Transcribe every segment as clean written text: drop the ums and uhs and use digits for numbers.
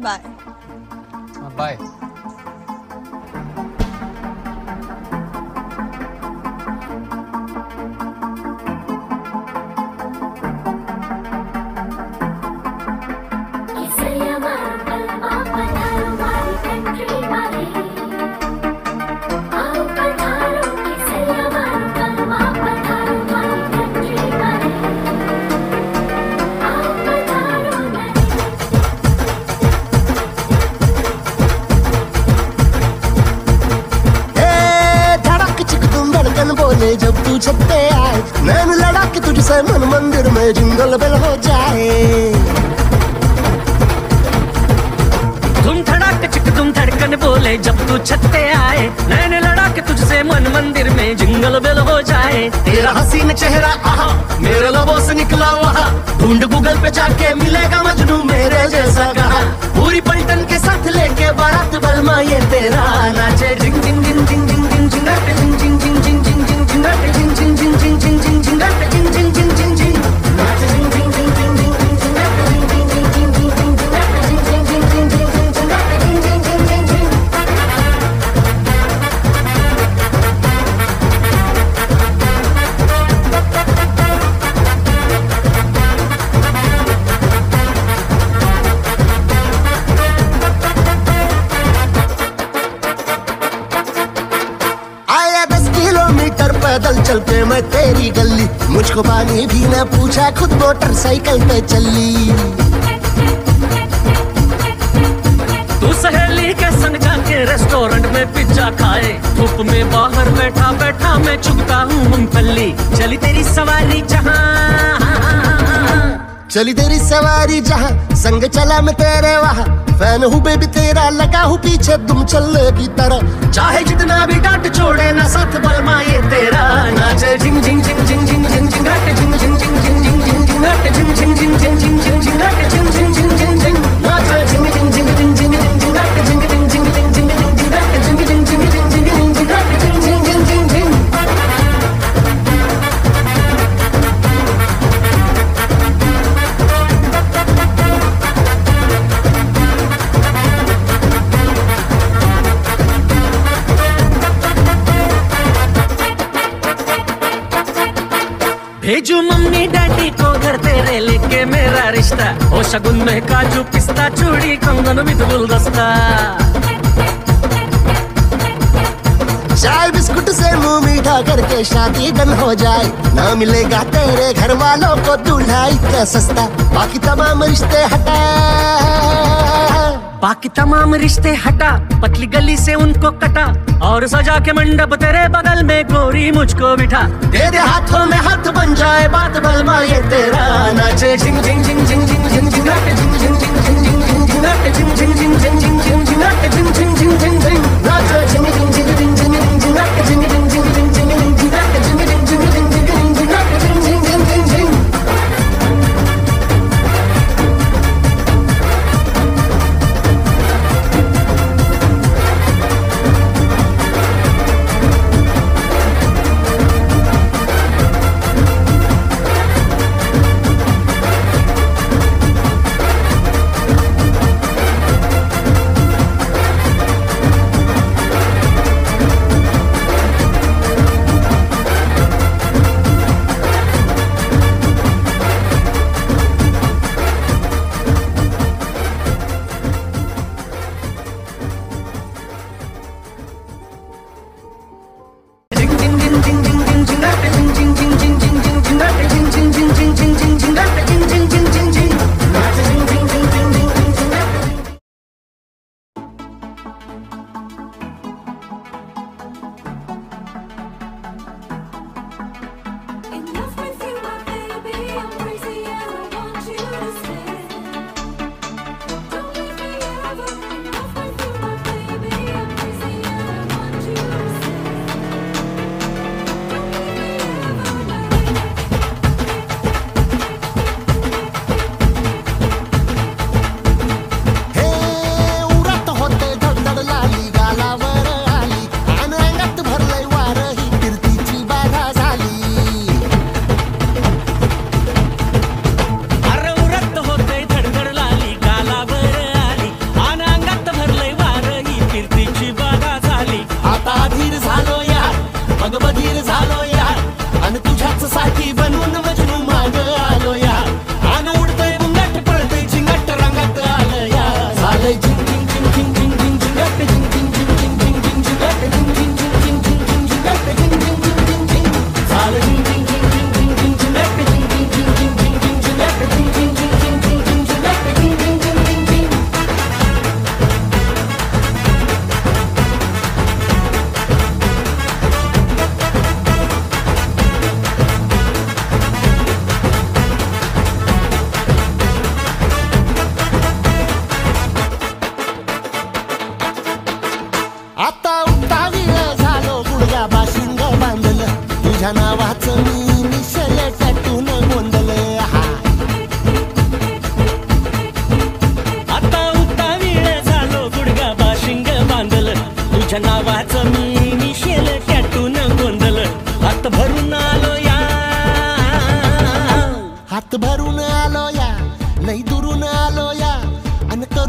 Bye. Bye. जब तू छत पे आए नैन लड़ा के तुझसे मन मंदिर में जिंगल बेल हो जाए। धुम धड़ाक चिक धुम धड़कन बोले जब तू छत पे आए नैन लड़ा के तुझसे मन मंदिर में जिंगल बेल हो जाए। तेरा हसीन चेहरा आहा मेरे लबों से निकला वहा ढूंढ गूगल पे जाके मिलेगा मजनू मेरे जैसा कहा। पूरी पलटन के साथ लेके बारात बलमा ये तेरा नाचे जिंग जिंग जिंग जिंग जिंग जिंग जिंग जिंग जिंग जिंग जिंग पैदल चल के मैं तेरी गली मुझको पानी भी न पूछा खुद मोटरसाइकिल पे चली। तू सहेली के संग जाके रेस्टोरेंट में पिज्जा खाए धूप में बाहर बैठा बैठा मैं चुगता हूँ मूंगफली। चली तेरी सवारी जहाँ चली तेरी सवारी जहाँ संग चला मैं तेरे वहाँ फैन हूँ बेबी तेरा लगा हूँ पीछे तुम चलने की तरह चाहे जितना भी डांट छोड़े ना साथ बलमा ये तेरा नाचे झिंग झिंग झिंग झिंग झिंग झिंग झिंग नाचे झिंग झिंग झिंग झिंग झिंग झिंग झिंग नाचे झिंग झिंग झिंग झिंग झिंग झिंग झिंग नाचे झिंग झिंग झिंग झिंग झिंग नाचे झिंग झिंग झिंग झिंग झिंग झिंग नाचे झिंग झिंग झिंग झिंग झिंग झिंग नाचे झिंग झिंग झिंग झिंग झिंग झिंग नाचे झिंग झिंग झिंग झिंग झिंग। भेजू मम्मी डैडी को घर तेरे लेके मेरा रिश्ता हो शगुन में काजू पिस्ता चूड़ी कंगन विद गुलदस्ता। चाय बिस्कुट से मुंह मीठा करके शादी डन हो जाए ना मिलेगा तेरे घर वालों को दूल्हा इतना सस्ता। बाकी तमाम रिश्ते हटा बाकी तमाम रिश्ते हटा पतली गली से उनको कटा और सजा के मंडप तेरे बगल में गोरी मुझको बिठा। दे दे हाथों में हाथ बन जाए बात बलमा ये तेरा नाचे झिंग झिंग झिंग झिंग झिंग झिंग झिंग नाचे झिंग झिंग झिंग झिंग झिंग झिंग नाचे झिंग झिंग झिंग झिंग झिंग झिंग झिंग नाचे झिंग झिंग झिंग झिंग झिंग नाचे झिंग झिंग झिंग झिंग झिंग झिंग झिंग नाचे झिंग झिंग झिंग झिंग झिंग झिंग नाचे झिंग झिंग झिंग झिंग झिंग झिंग नाचे झिंग झिंग झिंग झिंग झिंग।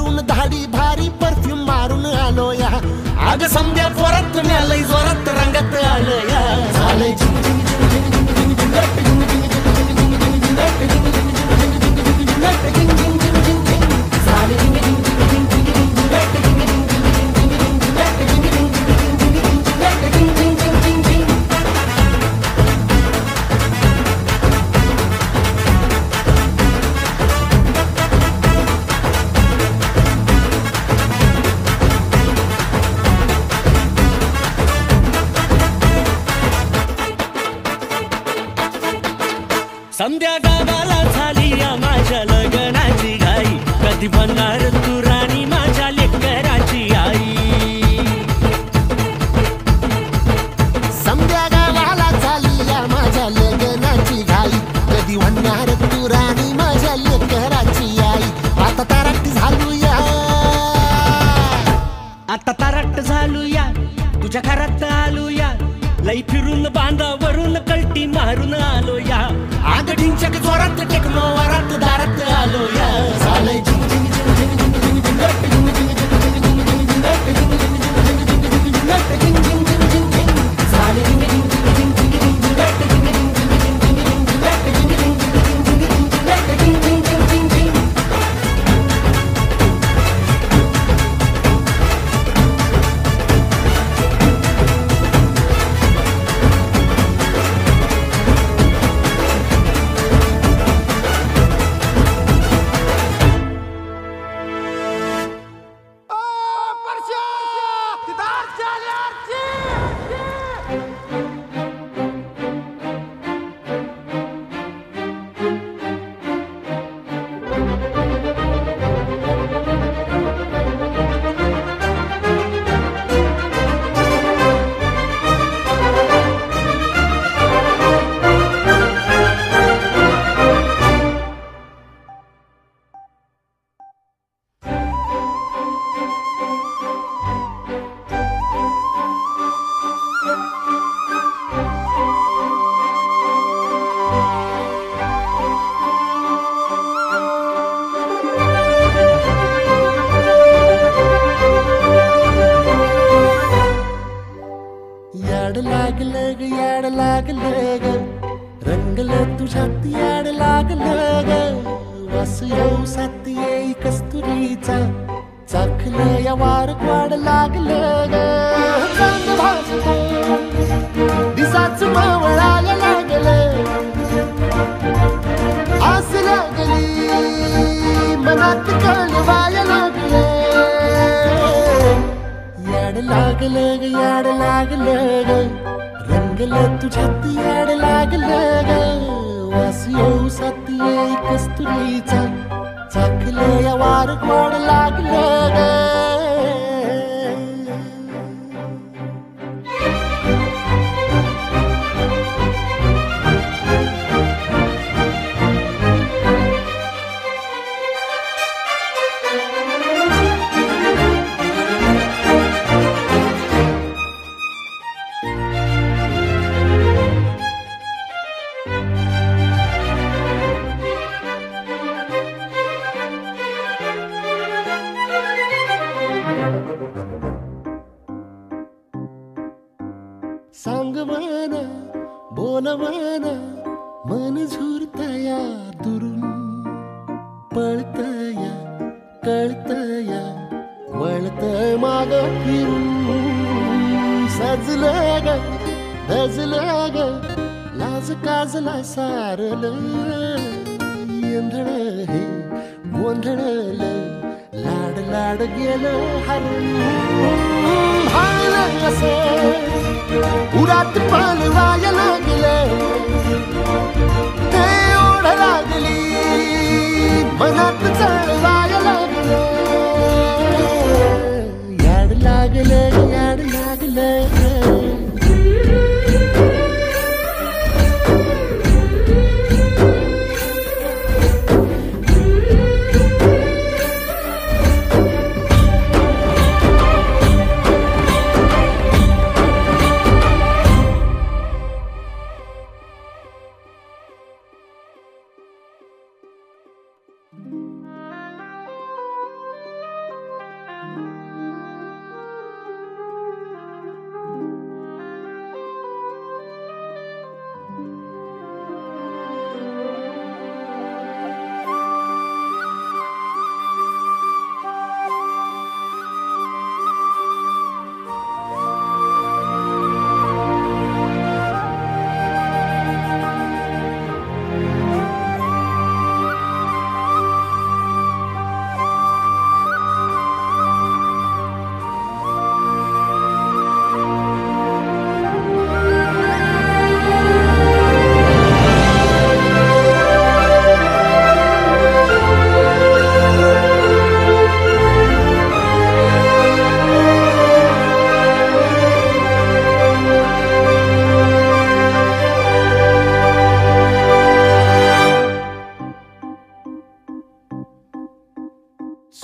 करून धाडी भारी परफ्यूम मारून आलो या आग समद्या जोरात न्यालय जोरात रंगात आलो या झालंय झिंग झिंग झिंग झिंग झिंग झिंग झिंग झिंग झिंग झिंग झिंग झालंय झिंग झिंग संध्या गावाला झाली या माझ्या लग्नाची घाई कधी बनणार तू राणी माझ्या लेकराची आई संध्या गावाला झाली या माझ्या लग्नाची घाई कधी म्हणणार तू राणी माझ्या लेकराची आई आता तारट झालूया आता तारट झालूया तुझ्या घरात आलूया लई फिरून बांधावरून कलटी मारून आलो या आग ढिंचक जोरात टेकनो वरात दारात आलो या झालंय झिंग झिंग झिंग झिंग झिंग झिंग झिंग झिंग झिंग झिंग लागलं ग रंगलं तुझ्यात याड लागलं ग वास येऊ साथ येई कस्तुरीचा चाखलं या वार वाड लागलं ग चांग भाजलं दिसाच मावळायला लागलं आस लागली मनात कळवायला लागलं याड लागलं ग याड लागलं ग रंगलं तुझ्यात याड लागलं ग वास येऊ साथ येई कस्तुरीचा चाखलं या वार वाड लागलं ग सांगवाना बोलवाना मन झुरतया दुरून पळतया कळतया वळतय माग फिरून सजलं ग धजलं ग लाज काजला सारलं येंधळ हे गोंधळलं लाड लाड गेलं हरून हाणलं असं उरात पालवाया लागलं ते ओढ लागली मनात चळवाया लागलं याड लागलं याड लागलं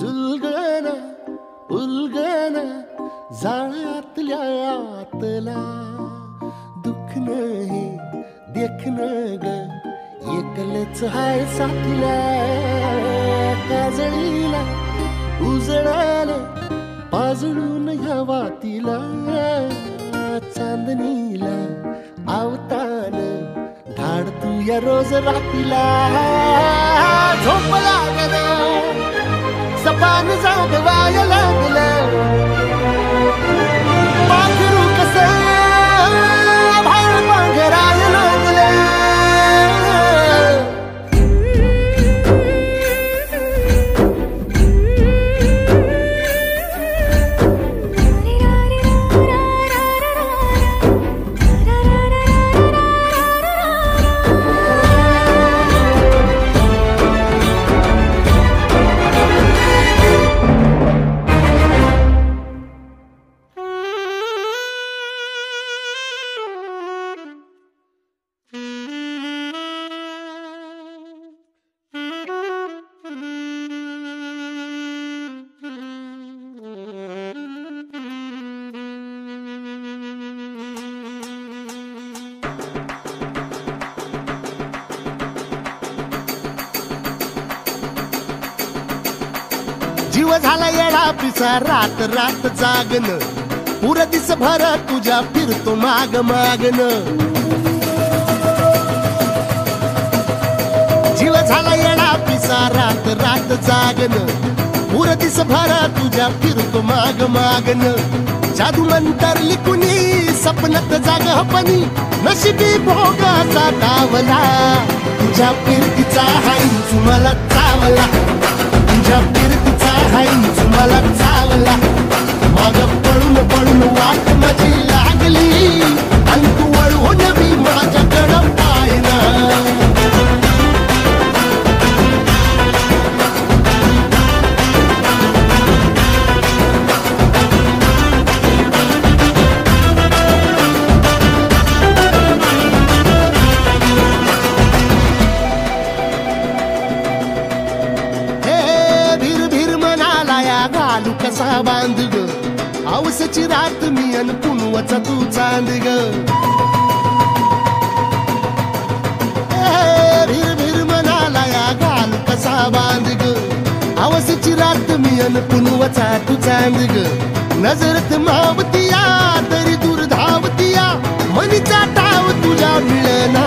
सुलगन उलगन जाळ्यातल्या आतला दुःख नाही देखणं ग एकलच हाय साथीला काजळीला उजळाला पाजळून ह्या वातीला चांदणीला आवतान धाड तू या रोज रातीला झोप लागल सपान जागवाय लागलं पाखरू कसं भाळ पांघराय लागलं जीव झाला येडा पिसा रात रात जागन पुर दिस भर तुझ्या फिरतो माग मागन जीव झाला येडा पिसा रात रात जागन पुर दिस भर तुझ्या फिरतो माग मागन जादू मंतरली कुणी सपनात जाग हपणी नशिबी भोगाचा डावला तुझ्या फिरतीचा हाईंच मला चावला तुझ्या फिरतीचा हाईंच मला चावला माग पळून पळून वाट माझी लागली आणि तू वळून मी माझ्याकडं पाहिना कसा बांध ग आवसची रात मी अन पुनवाचा तू चांद ग भीर भीर म्हणाला या घाल कसा बांध ग आवसची रात मी अन पुनवाचा तू चांद ग नजरत मावतिया तरी दूर धावतिया मनीचा टाव तुझ्या मिळना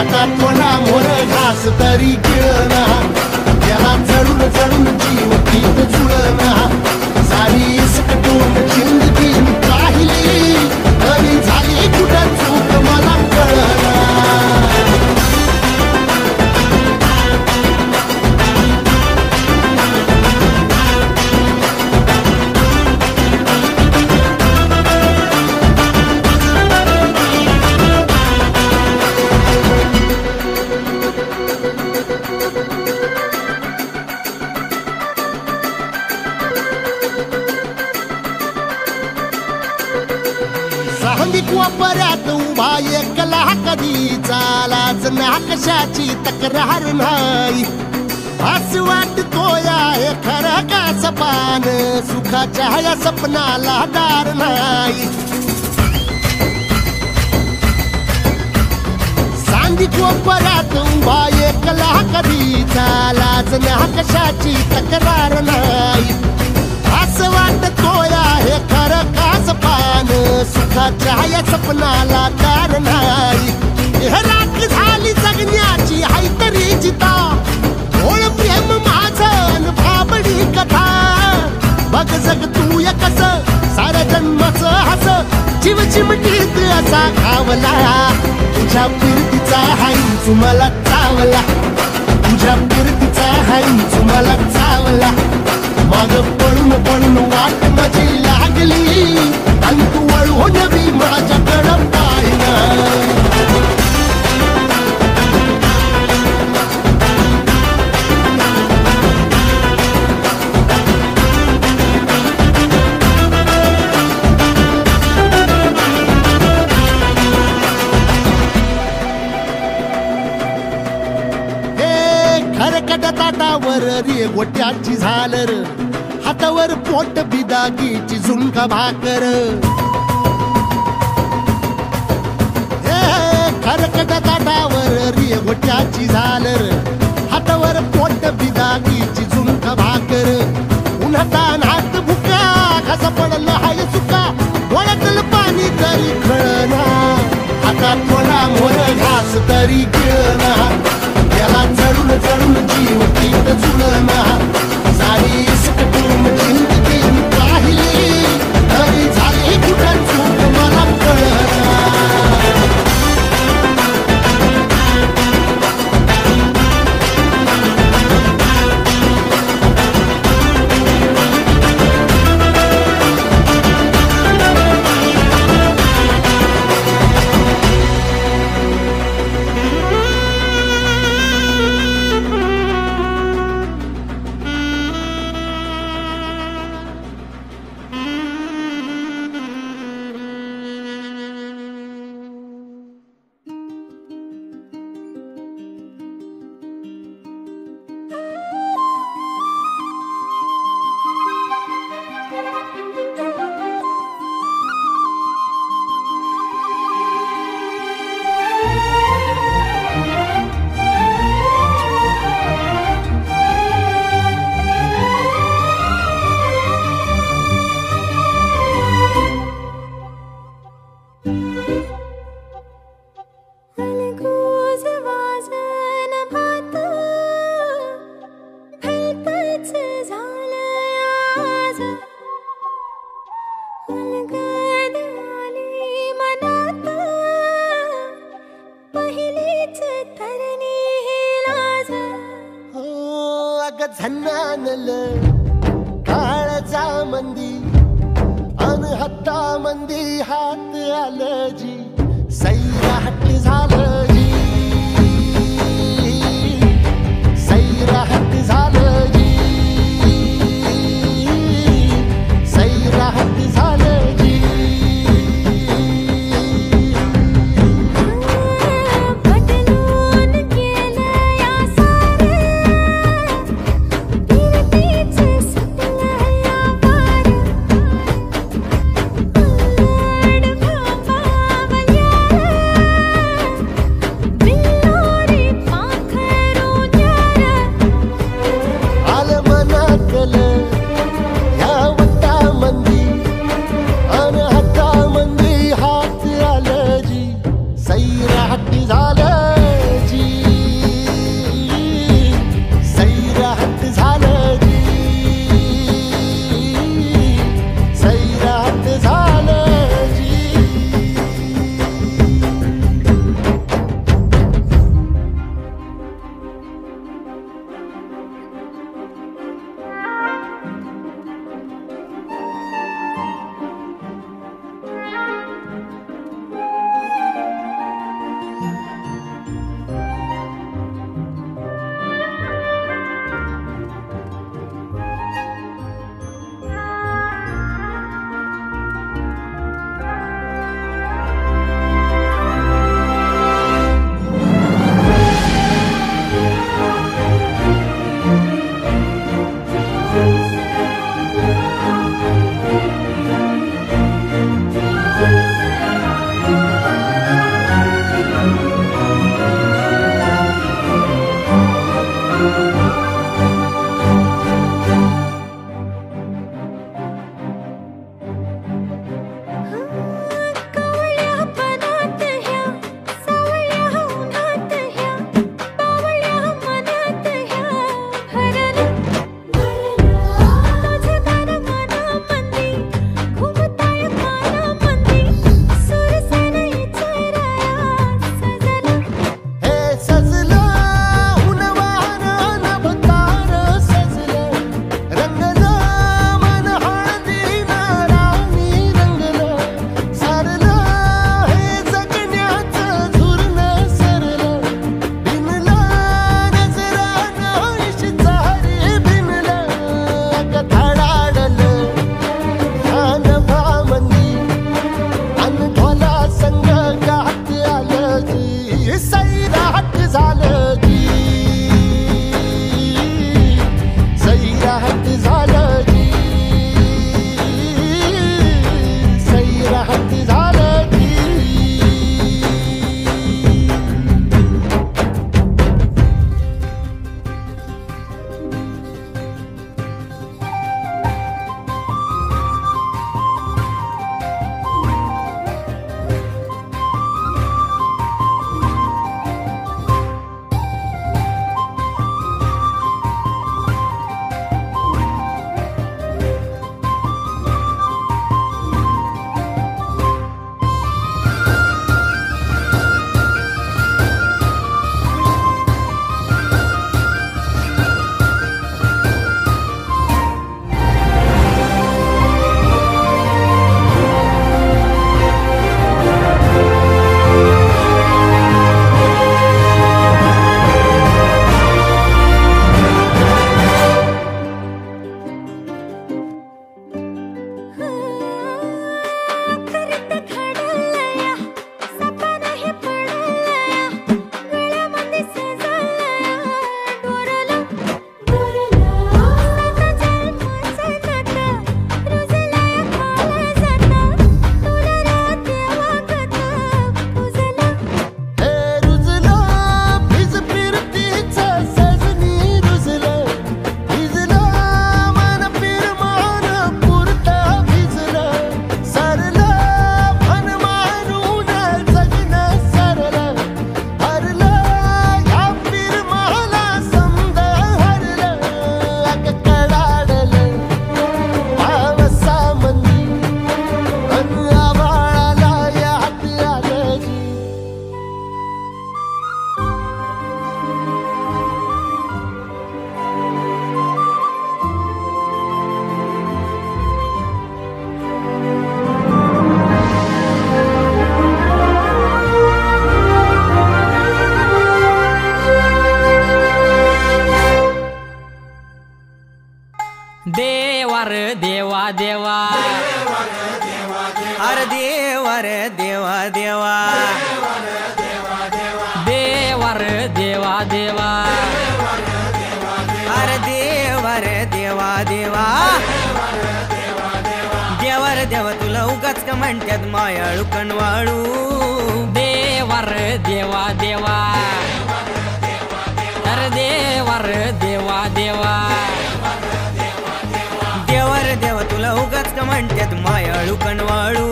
आता थोडा मोर घास तरी गिळना त्याला चढून चढून जीव गीत जुळना सारी सकटून जिंदगी पाहिली आणि झाली कुठं चूक मला कळना कोपऱ्यात उभा एकला कधी चालाच ना कशाची तक्रार नाही असं वाटतो या खरं का सपान सुखाच्या या सपनाला दार नाही सांगी कोपऱ्यात उभा एकला कधी चालाच ना कशाची तक्रार नाही असं वाटतो या खरं का सपान सुखाच्या या सपनाला दार नाही राख झाली जगण्याची हाय तरी जिता ओळ प्रेम माझं भाबडी कथा बघ जग तू या कस साऱ्या जन्माचं हस जीव चिमटीत असा खावला तुझ्या फिरतीचा हाईंच मला चावला तुझ्या फिरतीचा हाईंच मला चावला माग पळून पळून वाट माझी लागली आणि तू वळून मी माझ्याकडं पाहिना खरकट ताटावर रे गोट्याची झालर, हातावर पोट बिदागीची झुणका भाकर. खरकट ताटावर रे गोट्याची झालर, हातावर पोट बिदागीची झुणका भाकर. उन्हातान हात भुका, घसा पडलं हाय सुका, डोळ्यातलं पाणी तरी कळना, हातात थोडा मोर घास तरी गिळना. त्याला चढून चढून जीव तीत जुळना, सारी सकटून जिंदगी पाहिली तरी झाली कुठं चूक मला कळना. झन्नानल काळजा मंदी अन हत्ता मंदी हात आलं जी, सैराट झालं जी, सैराट झालं जी, सैराट झालं जी. रे देवा देवा अरे देवा रे देवा देवा देवा रे देवा देवा अरे देवा रे देवा देवा देवा रे देवा तुला उगाच का म्हणतात मायाळू कणवाळू देवा रे देवा देवा अरे देवा रे देवा देवा देवा रे देवा तुला उगाच का म्हणतात मायाळू कणवाळू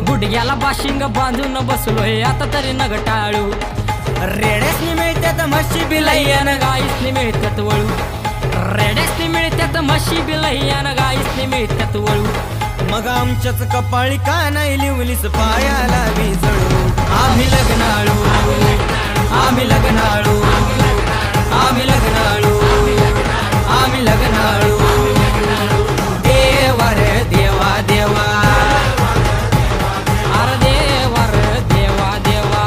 गुडघ्याला बाशिंग बांधून बसलोय आता तरी नग टाळू रेड्यासनी मिळतात म्हशी बिलैयान गाईसनी मिळतात वळू रेड्यासनी मिळतात म्हशी बिलैयान गाईसनी मिळतात वळू मग आमच्याच कपाळी का नाही लिवलीस पायाला बिजळू आम्ही लग्नाळू आम्ही लग्नाळू आम्ही लग्नाळू आम्ही लग्नाळू देवा रे देवा देवा अरे देवा रे देवा देवा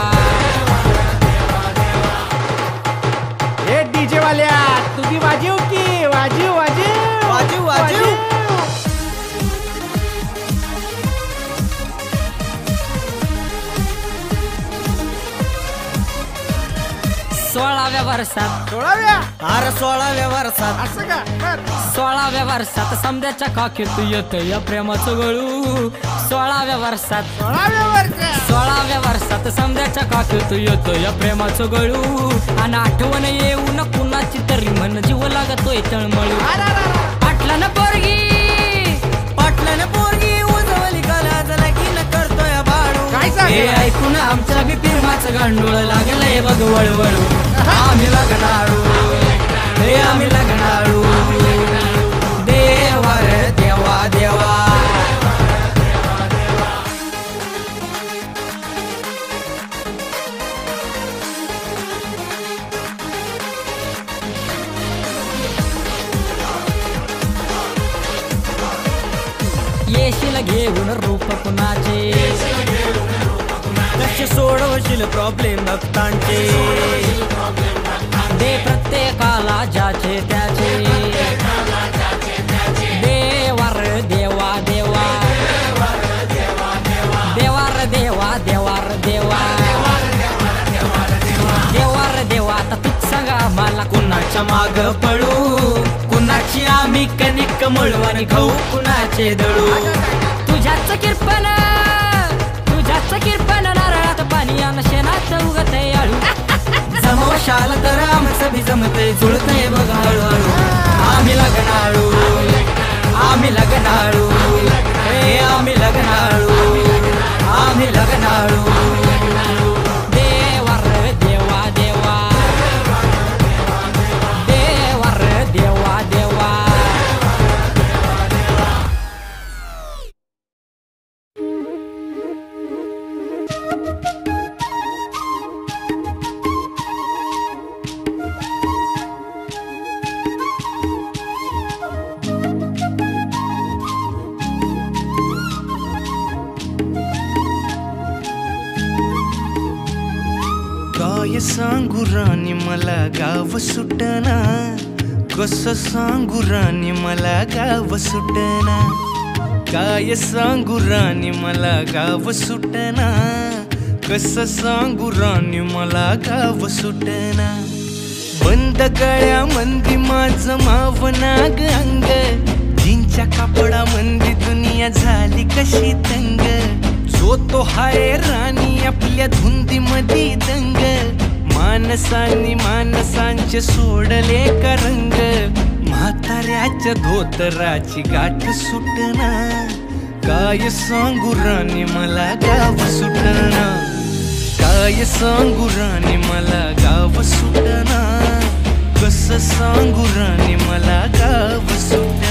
ए डीजे वाल्या तुझी वाजीव की वाजीव वाजीव वाजू वाजू 16व्या वर्षात 16व्या अरे 16व्या वर्षात असं का बर 16व्या वर्षात समद्याच्या काकीत येतं या प्रेमाचं गळू 16व्या वर्षात 16व्या वर्ष 16व्या वर्षात समद्याच्या काकीत येतं या प्रेमाचं गळू आणि आठवण येऊन कुणाची तरी मन जीव लागतोय तळमळू पाटला ना पोरगी पाटलाने पोरगी उजवली कलाच लगीन करतोय बाळू काय हे सांग ऐकून आमच्या बी प्रेमाचं गांडूळ लागलंय बघ वळवळू आम्ही लग्नाळू हे आम्ही लग्नाळू देवा रे देवा देवा येशील घेऊन रूप कुणाचे कसे सोडवशील प्रॉब्लेम भक्तांचे दे प्रत्येकाला ज्याचे त्याचे देवा रे देवा देवा देवा रे देवा देवा रे देवा देवा रे देवा आता तूच सांगा मला कुणाच्या माग पडू कुणाची आम्ही कणिक मळवान खाऊ कुणाचे दळू तुझ्याच किरपण नारळात पाणी आणि शेणात उगत आळू जमवशाल तर आमचं बी जमतय जुळतय बघ हळूहळू आम्ही लग्नाळू आम्ही लग्नाळू हे आम्ही लग्नाळू आम्ही लग्नाळू देवा रे देवा देवा देवा रे देवा देवा काय सांगू राणी मला गाव सुटना कसं सांगू राणी मला गाव सुटना काय सांगू राणी मला गाव सुटना कसं सांगू राणी मला गाव सुटना बंद गळ्या मंदी माझं माव नाग अंग जिंच्या कापडा मंदी दुनिया झाली कशी तंग जो तो हाय राणी आपल्या धुंदी मधी दंग मानसांनी मानसांचे सोडले का रंग म्हाताऱ्याच्या धोतराची गाठ सुटना काय सांगू राणी मला गाव सुटना काय सांगू राणी मला गाव सुटना कसं सांगू राणी मला गाव सुटना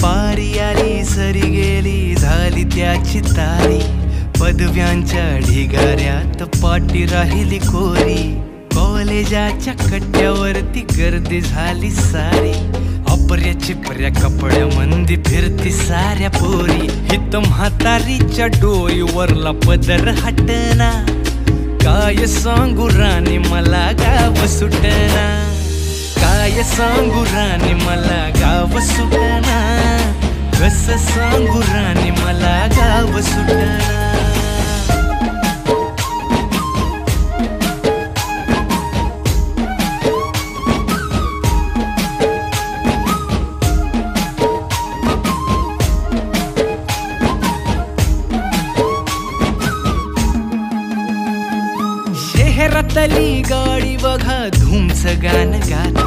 पारी आली सरी गेली झाली त्याची तारी पदव्यांच्या ढिगाऱ्यात पाटी राहिली कोरी कॉलेजाच्या कट्ट्यावरती गर्दी झाली सारी सापऱ्या चिपऱ्या कपड्यामंदी फिरती साऱ्या पोरी, हित म्हातारीच्या डोईवरला पदर हटना. काय सांगू राणी मला गाव सुटना, काय सांगू राणी मला गाव सुटना, कसं सांगू राणी मला गाव सुटना. शहरातली गाडी बघा धूमच गाणं गाती,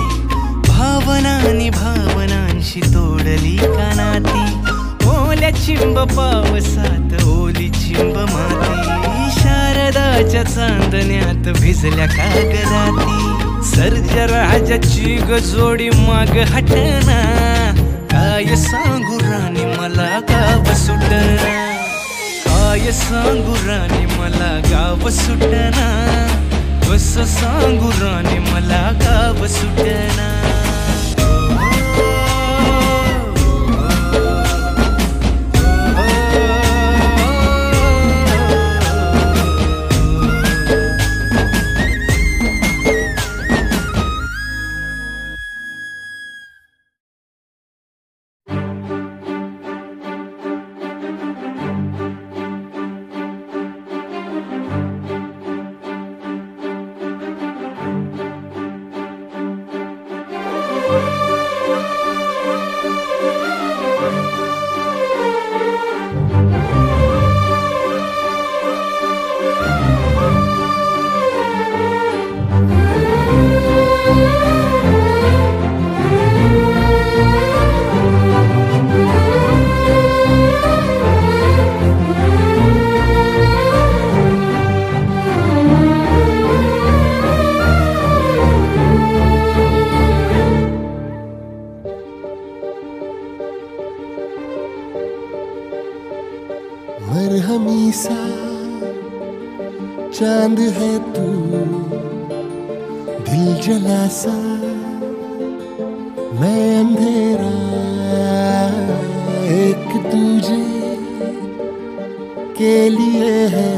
भावनांनी भावनांशी तोडली कानाती. ओल्या चिंब पावसात ओली चिंब माती, शारदाच्या चांदण्यात भिजल्या कागदाती. सर्जराजाची गजोडी माग हटना, काय सांगू राणी मला गाव सुटना, काय सांगू राणी मला गाव सुटना, कसं सांगू राणी मला गाव सुटना. मरहमी सा चांद है तू, दिल जला सा मैं अंधेरा, एक दूजे के लिए है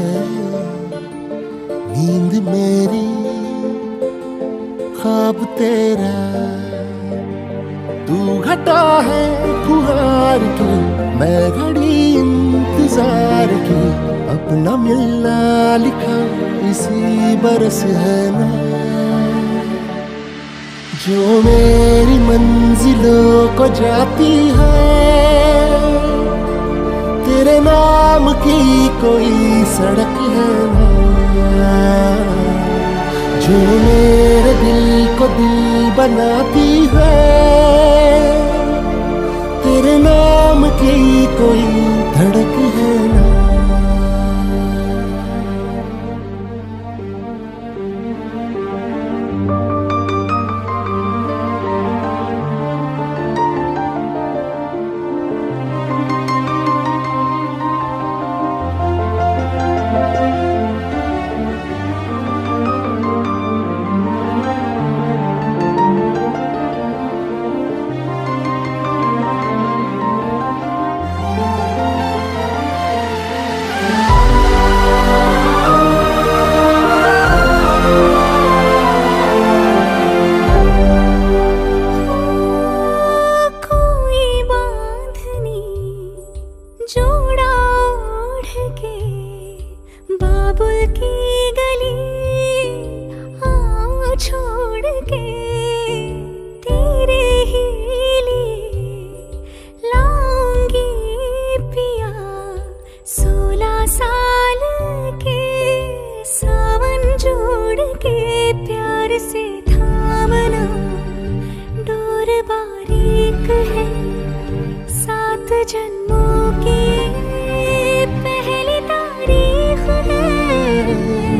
नींद मेरी ख्वाब तेरा. तू घटा है फुहार की, मैं घड़ी इंतजार की, अपना मिलना लिखा इसी बरस है ना. जो मेरी मंजिलों को जाती है, तेरे नाम की कोई सड़क है ना. जो मेरे दिल को दिल बनाती है, तेरे नाम की कोई धड़क है ना.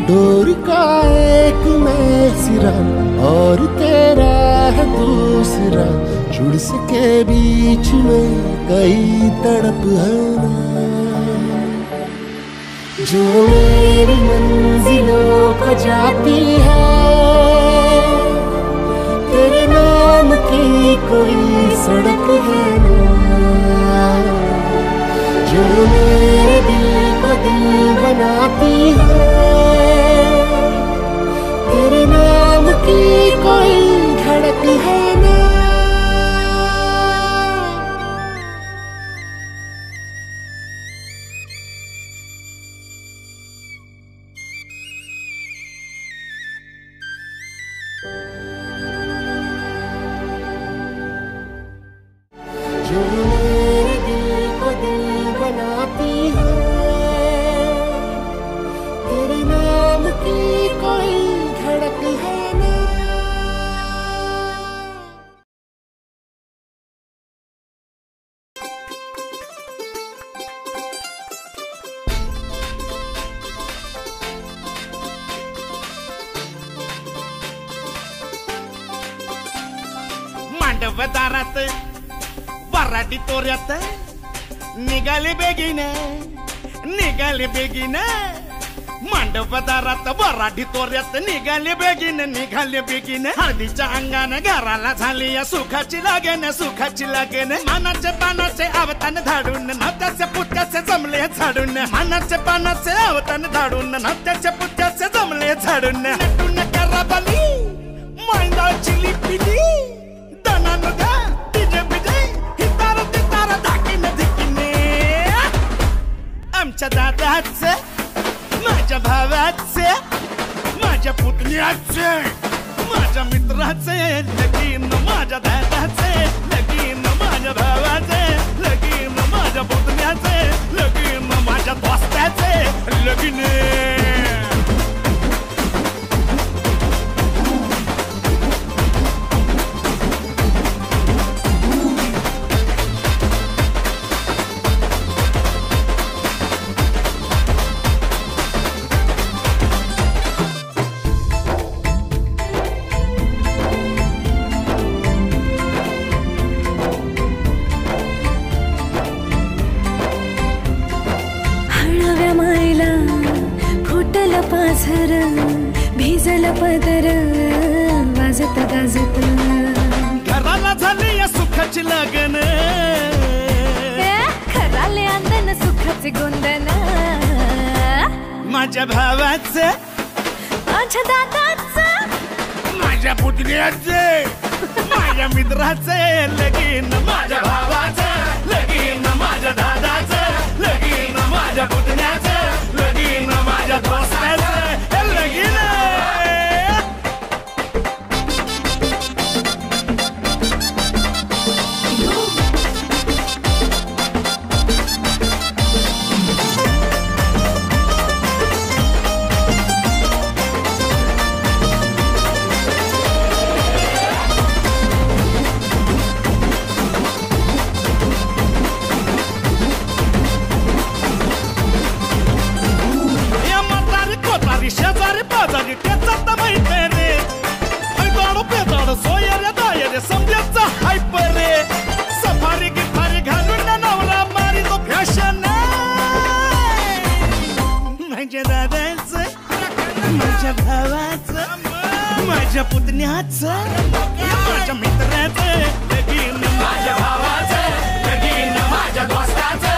डोर का एक मैं सिरा और तेरा है दूसरा, जुड़ सके बीच में कई तड़प है ना। जो मेरी मंजिलों को जाती है, तेरे नाम की कोई सड़क है ना जो मेरे दिल को दिल बनाती है, तेरे नाम की कोई धड़क है ना। जो मेरे दिल को दिल बनाती है, तेरे नाम की कोई धड़क है ना। मांडवदारात वराडी तोऱ्यात निघाले बेगीने निघाले बेगीने, मांडवदारात वराडी तोऱ्यात निघाले बेगीने हळदीच्या अंगाने घराला झाली या सुखाची लागेन मानाचे पानाचे आवतान धाडून नात्याचे पुत्याचे जमले झाडून, मानाचे पानाचे आवतान धाडून नात्याचे पुत्याचे जमले झाडून, नटून कराबली मांडाची लिपिली दनान दा तिजे बिजे हितार तितार धाकीने धिकीने, आमच्या दादाचे माझ्या भावाचे माझ्या पुतण्याचे माझ्या मित्राचे लगीन, माझ्या दादाचे लगीन, माझ्या भावाचे लगीन, माझ्या पुतण्याचे लगीन, माझ्या दोस्ताचे लगीन. पाझर भिजल पदर वाजत गाजत घराला झाली या सुखाची लगन, खराले अंदन सुखाचे गोंदन, माझ्या भावाचे माझ्या दादाचं माझ्या पुतण्याचे माझ्या मित्राचे लगीन, माझ्या भावाचे लगीन, माझ्या दादाचे लगीन, माझ्या पुतण्याचे लगीन, माझ्या दोस्ताचे लगीन. शेजारी पाजारी टेचात माहिती रे, दाडू पेदाड सोयरे दायरे समजायचा हायप रे, सफारी गिफारी घालून नवरा मारी तो फॅशन, माझ्या दादाचं माझ्या भावाचं माझ्या पुतण्याचं माझ्या मित्राचं लगीन, माझ्या भावाचं लगीन, माझ्या दोस्ताचं